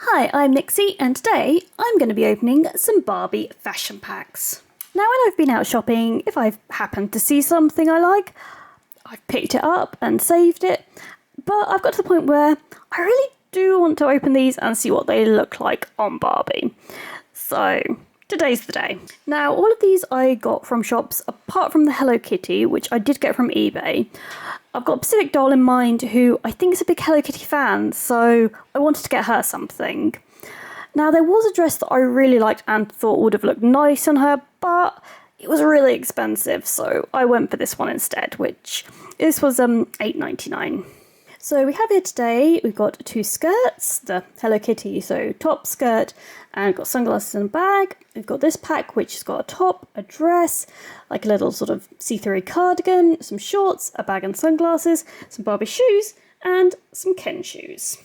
Hi, I'm Nixie and today I'm going to be opening some Barbie fashion packs. Now when I've been out shopping, if I've happened to see something I like, I've picked it up and saved it, but I've got to the point where I really do want to open these and see what they look like on Barbie. So today's the day. Now all of these I got from shops apart from the Hello Kitty, which I did get from eBay. I've got a specific doll in mind who I think is a big Hello Kitty fan, so I wanted to get her something. Now there was a dress that I really liked and thought would have looked nice on her, but it was really expensive, so I went for this one instead, this was $8.99. So we have here today, we've got two skirts, the Hello Kitty, so top, skirt, and we've got sunglasses and a bag. We've got this pack, which has got a top, a dress, like a little sort of see-through cardigan, some shorts, a bag and sunglasses, some Barbie shoes, and some Ken shoes.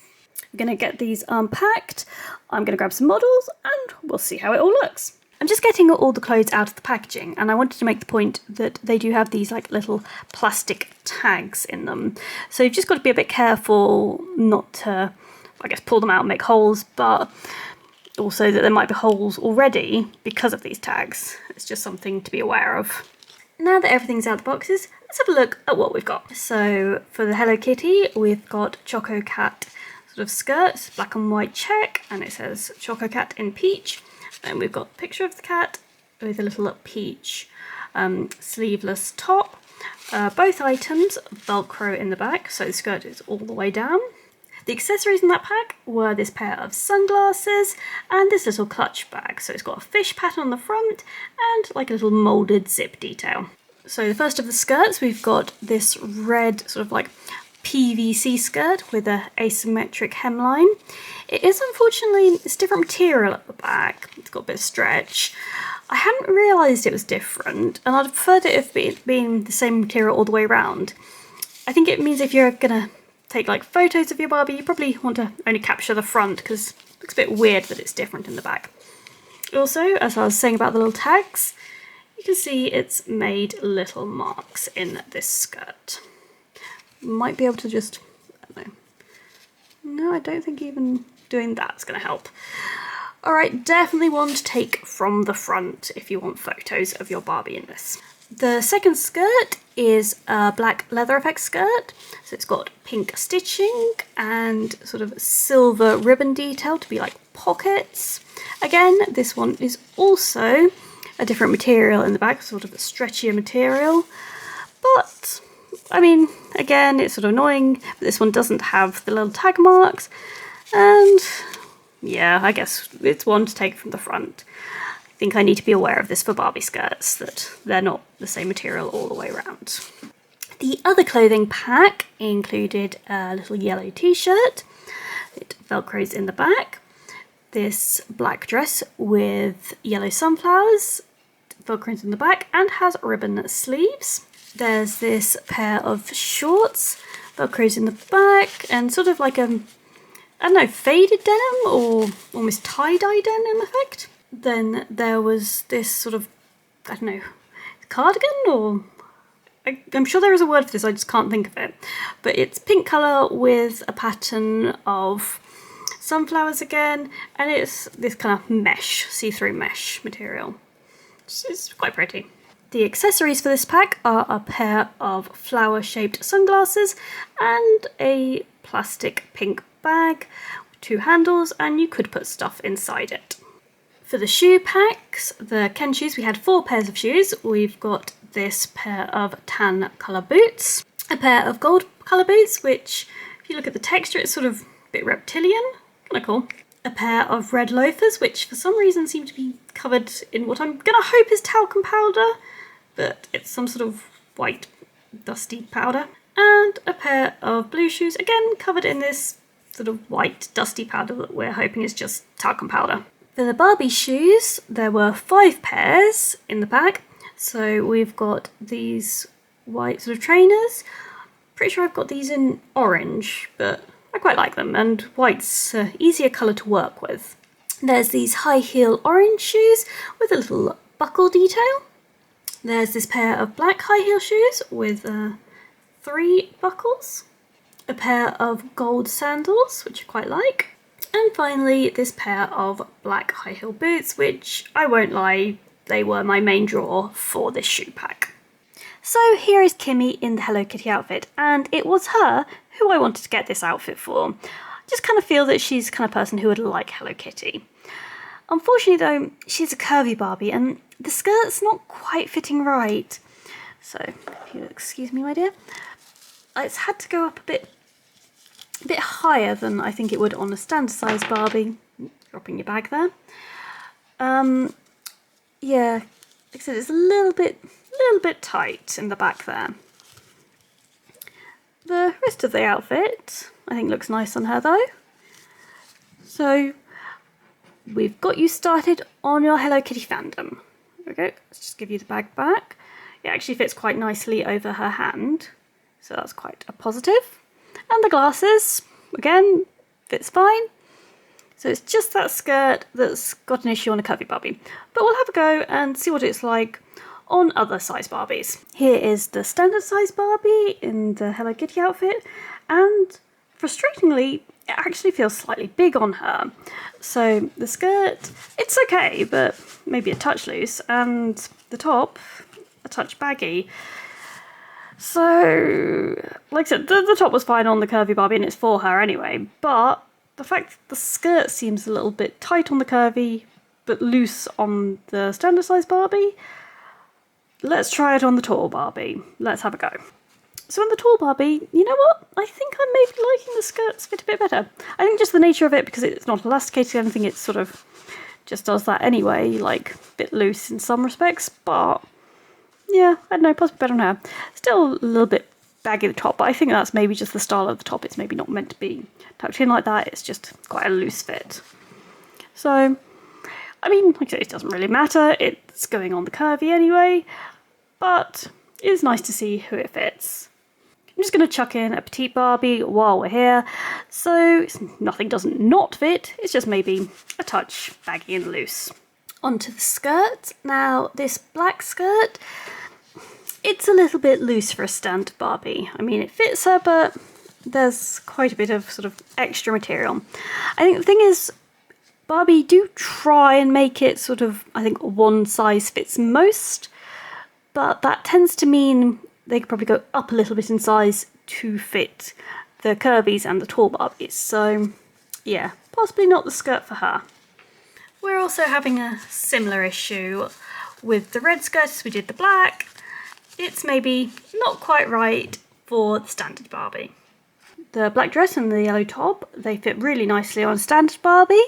I'm going to get these unpacked, I'm going to grab some models, and we'll see how it all looks. I'm just getting all the clothes out of the packaging, and I wanted to make the point that they do have these like little plastic tags in them. So you've just got to be a bit careful not to, I guess, pull them out and make holes, but also that there might be holes already because of these tags. It's just something to be aware of. Now that everything's out of the boxes, let's have a look at what we've got. So for the Hello Kitty, we've got Choco Cat sort of skirt, black and white check, and it says Choco Cat in peach. And we've got a picture of the cat with a little peach sleeveless top. Both items Velcro in the back, so the skirt is all the way down. The accessories in that pack were this pair of sunglasses and this little clutch bag. So it's got a fish pattern on the front and like a little moulded zip detail. So the first of the skirts, we've got this red sort of like PVC skirt with an asymmetric hemline. It is unfortunately, it's different material at the back. It's got a bit of stretch. I hadn't realised it was different, and I'd preferred it if it been the same material all the way around. I think it means if you're gonna take like photos of your Barbie, you probably want to only capture the front because it looks a bit weird that it's different in the back. Also, as I was saying about the little tags, you can see it's made little marks in this skirt. Might be able to just, I don't know. No, I don't think even doing that's going to help. Alright, definitely one to take from the front if you want photos of your Barbie in this. The second skirt is a black leather effect skirt. So it's got pink stitching and sort of silver ribbon detail to be like pockets. Again, this one is also a different material in the back, sort of a stretchier material. But I mean, again, it's sort of annoying, but this one doesn't have the little tag marks, and yeah, I guess it's one to take from the front. I think I need to be aware of this for Barbie skirts, that they're not the same material all the way around. The other clothing pack included a little yellow t-shirt, it velcros in the back, this black dress with yellow sunflowers, velcros in the back, and has ribbon sleeves. There's this pair of shorts, velcros in the back, and sort of like a, I don't know, faded denim or almost tie-dye denim effect. Then there was this sort of, I don't know, cardigan or, I'm sure there is a word for this, I just can't think of it. But it's pink colour with a pattern of sunflowers again, and it's this kind of mesh, see-through mesh material. It's quite pretty. The accessories for this pack are a pair of flower-shaped sunglasses and a plastic pink bag with two handles, and you could put stuff inside it. For the shoe packs, the Ken shoes, we had 4 pairs of shoes. We've got this pair of tan colour boots, a pair of gold colour boots, which if you look at the texture, it's sort of a bit reptilian, kind of cool. A pair of red loafers, which for some reason seem to be covered in what I'm gonna hope is talcum powder, but it's some sort of white dusty powder. And a pair of blue shoes, again covered in this sort of white dusty powder that we're hoping is just talcum powder. For the Barbie shoes, there were 5 pairs in the pack. So we've got these white sort of trainers. Pretty sure I've got these in orange, but I quite like them, and white's an easier colour to work with. There's these high heel orange shoes with a little buckle detail. There's this pair of black high heel shoes with 3 buckles. A pair of gold sandals, which I quite like. And finally, this pair of black high heel boots, which I won't lie, they were my main draw for this shoe pack. So here is Kimmy in the Hello Kitty outfit, and it was her who I wanted to get this outfit for. I just kind of feel that she's the kind of person who would like Hello Kitty. Unfortunately though, she's a curvy Barbie and the skirt's not quite fitting right. So, if you'll excuse me, my dear. It's had to go up a bit higher than I think it would on a standard size Barbie. Dropping your bag there. Yeah, like I said, it's a little bit tight in the back there. The rest of the outfit, I think, looks nice on her though. So, we've got you started on your Hello Kitty fandom. There we go, let's just give you the bag back. It actually fits quite nicely over her hand, so that's quite a positive. And the glasses, again, fits fine. So it's just that skirt that's got an issue on a curvy Barbie. But we'll have a go and see what it's like on other size Barbies. Here is the standard size Barbie in the Hello Kitty outfit, and frustratingly, it actually feels slightly big on her. So the skirt, it's okay, but maybe a touch loose, and the top, a touch baggy. So, like I said, the top was fine on the curvy Barbie and it's for her anyway, but the fact that the skirt seems a little bit tight on the curvy, but loose on the standard size Barbie, let's try it on the tall Barbie. Let's have a go. So on the tall Barbie, you know what? I think I'm maybe liking the skirts fit a bit better. I think just the nature of it, because it's not elasticated or anything, it sort of just does that anyway, like a bit loose in some respects, but yeah, I don't know, possibly better on her. Still a little bit baggy at the top, but I think that's maybe just the style of the top. It's maybe not meant to be tucked in like that, it's just quite a loose fit. So, I mean, like I said, it doesn't really matter, it's going on the curvy anyway, but it's nice to see who it fits. I'm just going to chuck in a petite Barbie while we're here, so nothing doesn't not fit, it's just maybe a touch baggy and loose. Onto the skirt. Now, this black skirt, it's a little bit loose for a standard Barbie. I mean, it fits her, but there's quite a bit of sort of extra material. I think the thing is, Barbie do try and make it sort of, I think, one size fits most, but that tends to mean they could probably go up a little bit in size to fit the curvies and the tall Barbies. So, yeah, possibly not the skirt for her. We're also having a similar issue with the red skirt as we did the black. It's maybe not quite right for the standard Barbie. The black dress and the yellow top, they fit really nicely on standard Barbie.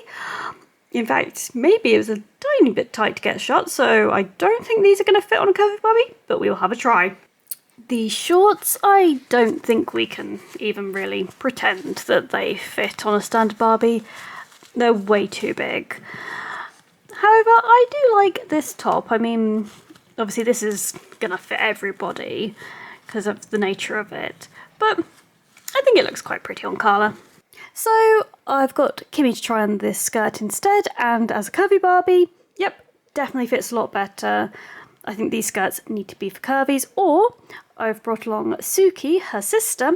In fact, maybe it was a tiny bit tight to get shot, so I don't think these are going to fit on a curvy Barbie, but we'll have a try. The shorts, I don't think we can even really pretend that they fit on a standard Barbie. They're way too big. However, I do like this top. I mean, obviously this is gonna fit everybody because of the nature of it, but I think it looks quite pretty on Carla. So I've got Kimmy to try on this skirt instead, and as a curvy Barbie, yep, definitely fits a lot better. I think these skirts need to be for curvies, or I've brought along Suki, her sister.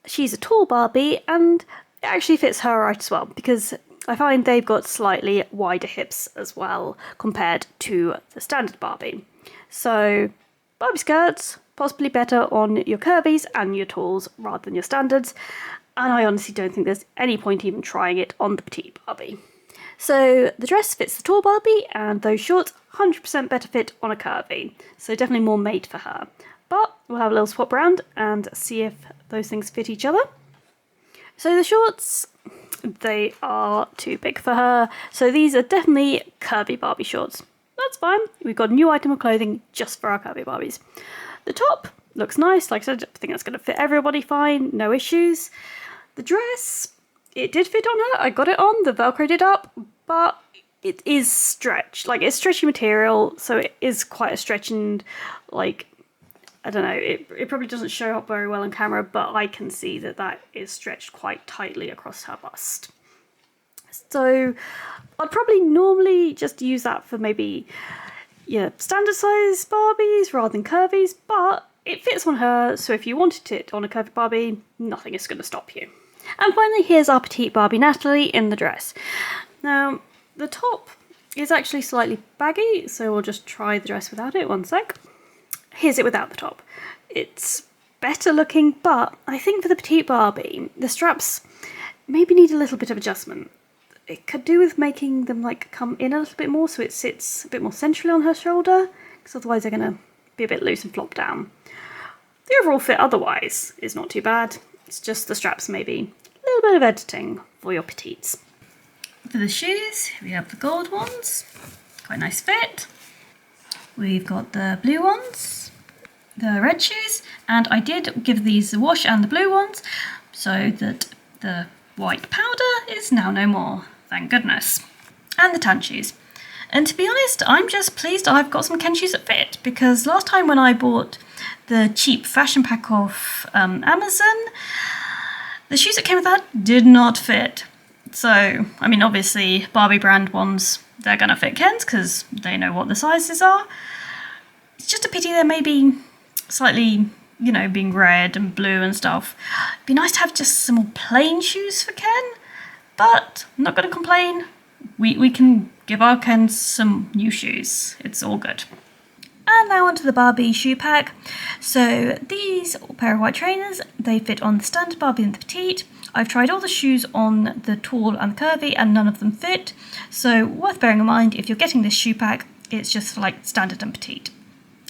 She's a tall Barbie, and it actually fits her right as well, because I find they've got slightly wider hips as well compared to the standard Barbie. So Barbie skirts, possibly better on your curvies and your talls rather than your standards. And I honestly don't think there's any point even trying it on the petite Barbie. So the dress fits the tall Barbie, and those shorts 100% better fit on a curvy. So definitely more made for her. But we'll have a little swap around and see if those things fit each other. So the shorts, they are too big for her. So these are definitely curvy Barbie shorts. That's fine. We've got a new item of clothing just for our curvy Barbies. The top looks nice. Like I said, I think that's going to fit everybody fine. No issues. The dress, it did fit on her. I got it on. The Velcroed it up. But it is stretched. Like, it's stretchy material. So it is quite a stretch, and like, I don't know, it probably doesn't show up very well on camera, but I can see that that is stretched quite tightly across her bust. So I'd probably normally just use that for maybe, yeah, standard size Barbies rather than curvies, but it fits on her, so if you wanted it on a curvy Barbie, nothing is going to stop you. And finally, here's our petite Barbie Natalie in the dress. Now, the top is actually slightly baggy, so we'll just try the dress without it. One sec. Here's it without the top. It's better looking, but I think for the petite Barbie, the straps maybe need a little bit of adjustment. It could do with making them like come in a little bit more so it sits a bit more centrally on her shoulder, because otherwise they're going to be a bit loose and flop down. The overall fit otherwise is not too bad. It's just the straps maybe a little bit of editing for your petites. For the shoes, we have the gold ones, quite nice fit. We've got the blue ones, the red shoes, and I did give these the wash and the blue ones so that the white powder is now no more, thank goodness. And the tan shoes. And to be honest, I'm just pleased I've got some Ken shoes that fit, because last time when I bought the cheap fashion pack off Amazon, the shoes that came with that did not fit. So, I mean, obviously Barbie brand ones, they're gonna fit Ken's because they know what the sizes are. It's just a pity they're maybe slightly, you know, being red and blue and stuff. It'd be nice to have just some more plain shoes for Ken, but I'm not gonna complain. We can give our Ken some new shoes. It's all good. And now onto the Barbie shoe pack. So these pair of white trainers, they fit on the standard Barbie and the petite. I've tried all the shoes on the tall and the curvy and none of them fit. So worth bearing in mind if you're getting this shoe pack, it's just for like standard and petite.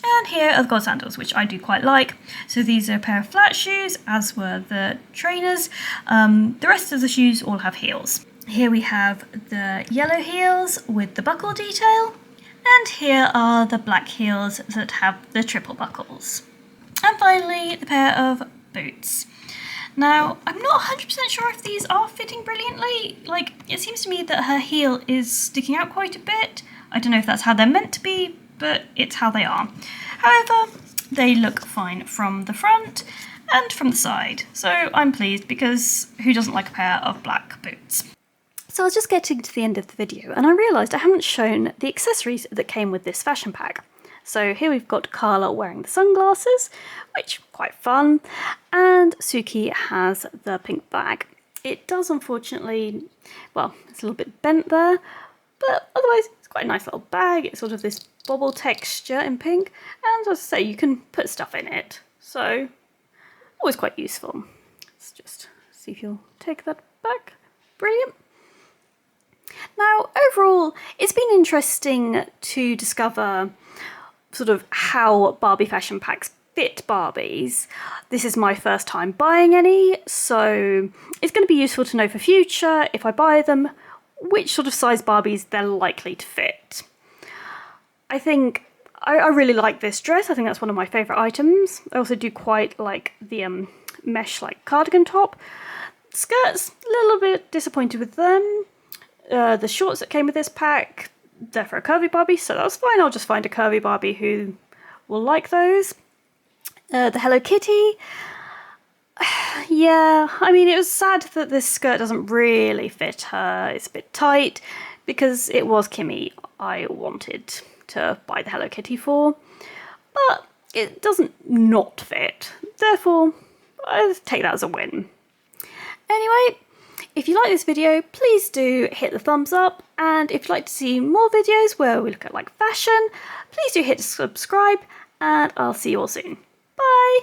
And here are the gold sandals, which I do quite like. So these are a pair of flat shoes, as were the trainers. The rest of the shoes all have heels. Here we have the yellow heels with the buckle detail. And here are the black heels that have the triple buckles. And finally, the pair of boots. Now, I'm not 100% sure if these are fitting brilliantly. Like, it seems to me that her heel is sticking out quite a bit. I don't know if that's how they're meant to be, but it's how they are. However, they look fine from the front and from the side. So I'm pleased, because who doesn't like a pair of black boots? So I was just getting to the end of the video and I realised I haven't shown the accessories that came with this fashion pack. So here we've got Carla wearing the sunglasses, which quite fun, and Suki has the pink bag. It does unfortunately, well, it's a little bit bent there, but otherwise it's quite a nice little bag. It's sort of this bobble texture in pink, and as I say, you can put stuff in it, so always quite useful. Let's just see if you'll take that back. Brilliant. Now, overall, it's been interesting to discover sort of how Barbie fashion packs fit Barbies. This is my first time buying any, so it's going to be useful to know for future, if I buy them, which sort of size Barbies they're likely to fit. I think I really like this dress. I think that's one of my favourite items. I also do quite like the mesh like cardigan top. Skirts, a little bit disappointed with them. The shorts that came with this pack, they're for a curvy Barbie, so that's fine. I'll just find a curvy Barbie who will like those. The Hello Kitty, yeah, I mean, it was sad that this skirt doesn't really fit her. It's a bit tight, because it was Kimmy I wanted to buy the Hello Kitty for, but it doesn't not fit. Therefore, I take that as a win. Anyway, if you like this video, please do hit the thumbs up, and if you'd like to see more videos where we look at like fashion, please do hit subscribe, and I'll see you all soon. Bye!